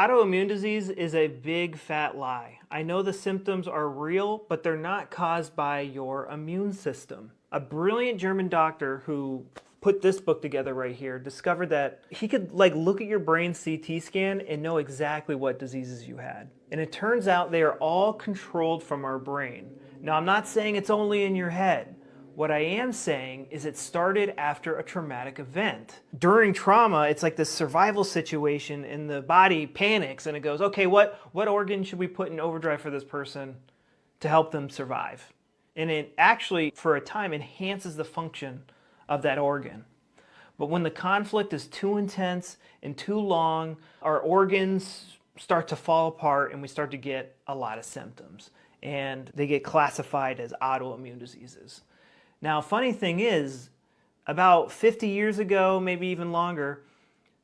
Autoimmune disease is a big fat lie. I know the symptoms are real, but they're not caused by your immune system. A brilliant German doctor who put this book together right here discovered that he could look at your brain CT scan and know exactly what diseases you had. And it turns out they are all controlled from our brain. Now, I'm not saying it's only in your head. What I am saying is it started after a traumatic event. During trauma, it's like this survival situation and the body panics and it goes, okay, what organ should we put in overdrive for this person to help them survive? And it actually, for a time, enhances the function of that organ. But when the conflict is too intense and too long, our organs start to fall apart and we start to get a lot of symptoms. And they get classified as autoimmune diseases. Now, funny thing is, about 50 years ago, maybe even longer,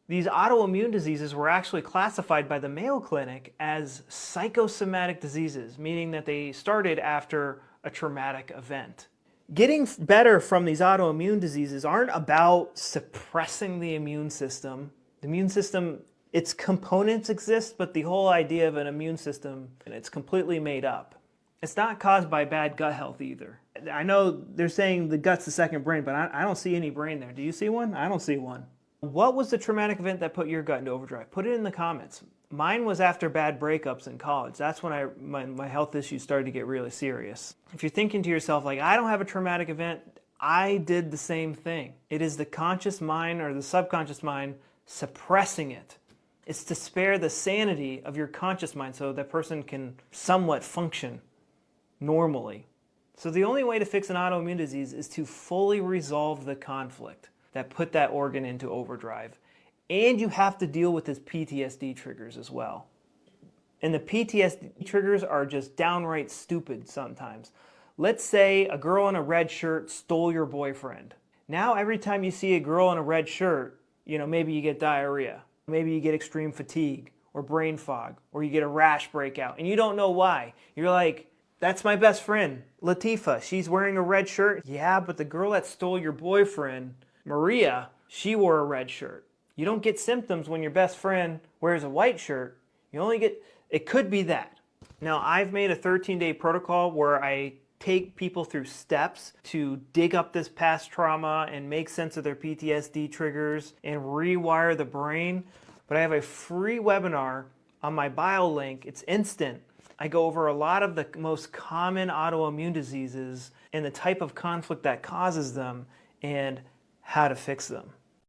these autoimmune diseases were actually classified by the Mayo Clinic as psychosomatic diseases, meaning that they started after a traumatic event. Getting better from these autoimmune diseases aren't about suppressing the immune system. The immune system, its components exist, but the whole idea of an immune system, it's completely made up. It's not caused by bad gut health either. I know they're saying the gut's the second brain, but I don't see any brain there. Do you see one? I don't see one. What was the traumatic event that put your gut into overdrive? Put it in the comments. Mine was after bad breakups in college. That's when my health issues started to get really serious. If you're thinking to yourself, I don't have a traumatic event, I did the same thing. It is the conscious mind or the subconscious mind suppressing it. It's to spare the sanity of your conscious mind so that person can somewhat function normally. So the only way to fix an autoimmune disease is to fully resolve the conflict that put that organ into overdrive. And you have to deal with its PTSD triggers as well. And the PTSD triggers are just downright stupid sometimes. Let's say a girl in a red shirt stole your boyfriend. Now every time you see a girl in a red shirt, maybe you get diarrhea, maybe you get extreme fatigue or brain fog, or you get a rash breakout and you don't know why. You're like, that's my best friend, Latifa. She's wearing a red shirt. Yeah, but the girl that stole your boyfriend, Maria, she wore a red shirt. You don't get symptoms when your best friend wears a white shirt. You only get, it could be that. Now, I've made a 13-day protocol where I take people through steps to dig up this past trauma and make sense of their PTSD triggers and rewire the brain. But I have a free webinar on my bio link. It's instant. I go over a lot of the most common autoimmune diseases and the type of conflict that causes them and how to fix them.